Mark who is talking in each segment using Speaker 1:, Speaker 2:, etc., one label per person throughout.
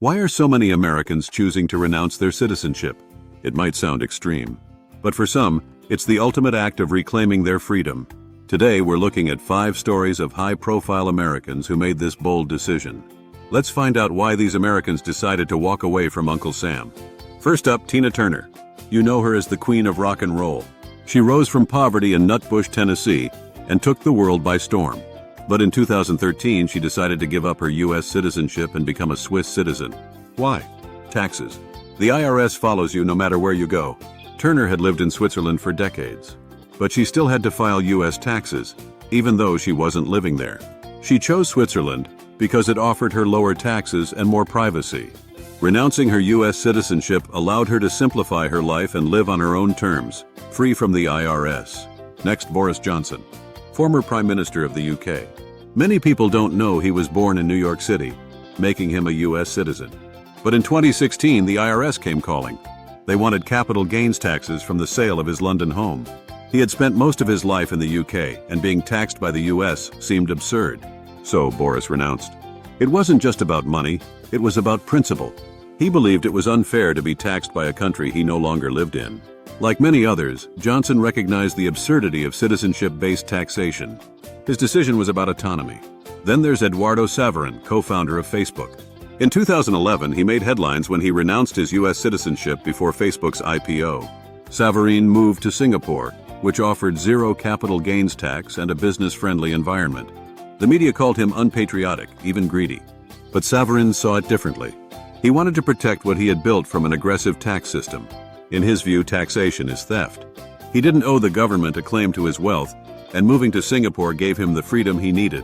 Speaker 1: Why are so many Americans choosing to renounce their citizenship? It might sound extreme, but for some, it's the ultimate act of reclaiming their freedom. Today, we're looking at 5 stories of high-profile Americans who made this bold decision. Let's find out why these Americans decided to walk away from Uncle Sam. First up, Tina Turner. You know her as the Queen of Rock and Roll. She rose from poverty in Nutbush, Tennessee, and took the world by storm. But in 2013, she decided to give up her U.S. citizenship and become a Swiss citizen. Why? Taxes. The IRS follows you no matter where you go. Turner had lived in Switzerland for decades, but she still had to file U.S. taxes, even though she wasn't living there. She chose Switzerland because it offered her lower taxes and more privacy. Renouncing her U.S. citizenship allowed her to simplify her life and live on her own terms, free from the IRS. Next, Boris Johnson, former Prime Minister of the UK. Many people don't know he was born in New York City, making him a U.S. citizen. But in 2016, the IRS came calling. They wanted capital gains taxes from the sale of his London home. He had spent most of his life in the UK, and being taxed by the US seemed absurd. So Boris renounced. It wasn't just about money, it was about principle. He believed it was unfair to be taxed by a country he no longer lived in. Like many others, Johnson recognized the absurdity of citizenship-based taxation. His decision was about autonomy. Then there's Eduardo Saverin, co-founder of Facebook. In 2011, he made headlines when he renounced his U.S. citizenship before Facebook's IPO. Saverin moved to Singapore, which offered zero capital gains tax and a business-friendly environment. The media called him unpatriotic, even greedy. But Saverin saw it differently. He wanted to protect what he had built from an aggressive tax system. In his view, taxation is theft. He didn't owe the government a claim to his wealth, and moving to Singapore gave him the freedom he needed.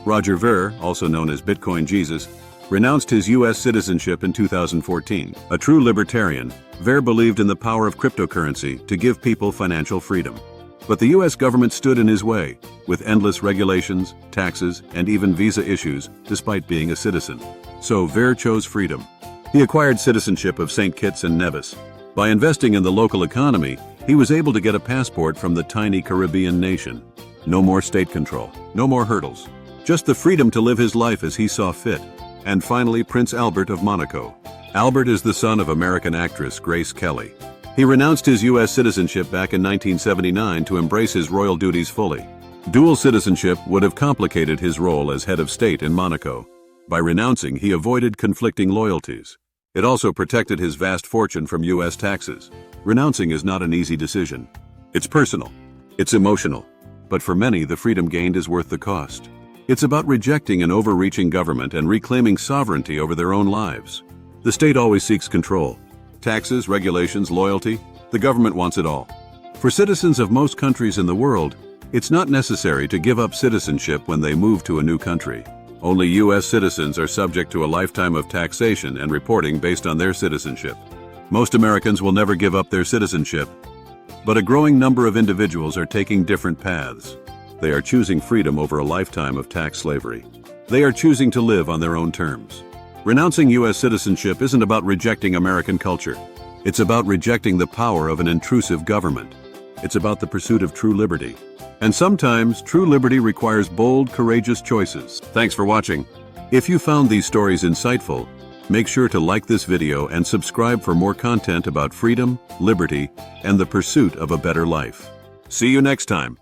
Speaker 1: Roger Ver, also known as Bitcoin Jesus, renounced his U.S. citizenship in 2014. A true libertarian, Ver believed in the power of cryptocurrency to give people financial freedom. But the U.S. government stood in his way, with endless regulations, taxes, and even visa issues, despite being a citizen. So Ver chose freedom. He acquired citizenship of St. Kitts and Nevis. By investing in the local economy, he was able to get a passport from the tiny Caribbean nation. No more state control, no more hurdles. Just the freedom to live his life as he saw fit. And finally, Prince Albert of Monaco. Albert is the son of American actress Grace Kelly. He renounced his U.S. citizenship back in 1979 to embrace his royal duties fully. Dual citizenship would have complicated his role as head of state in Monaco. By renouncing, he avoided conflicting loyalties. It also protected his vast fortune from U.S. taxes. Renouncing is not an easy decision. It's personal. It's emotional. But for many, the freedom gained is worth the cost. It's about rejecting an overreaching government and reclaiming sovereignty over their own lives. The state always seeks control. Taxes, regulations, loyalty, the government wants it all. For citizens of most countries in the world, it's not necessary to give up citizenship when they move to a new country. Only U.S. citizens are subject to a lifetime of taxation and reporting based on their citizenship. Most Americans will never give up their citizenship, but a growing number of individuals are taking different paths. They are choosing freedom over a lifetime of tax slavery. They are choosing to live on their own terms. Renouncing U.S. citizenship isn't about rejecting American culture. It's about rejecting the power of an intrusive government. It's about the pursuit of true liberty. And sometimes, true liberty requires bold, courageous choices. Thanks for watching. If you found these stories insightful, make sure to like this video and subscribe for more content about freedom, liberty, and the pursuit of a better life. See you next time.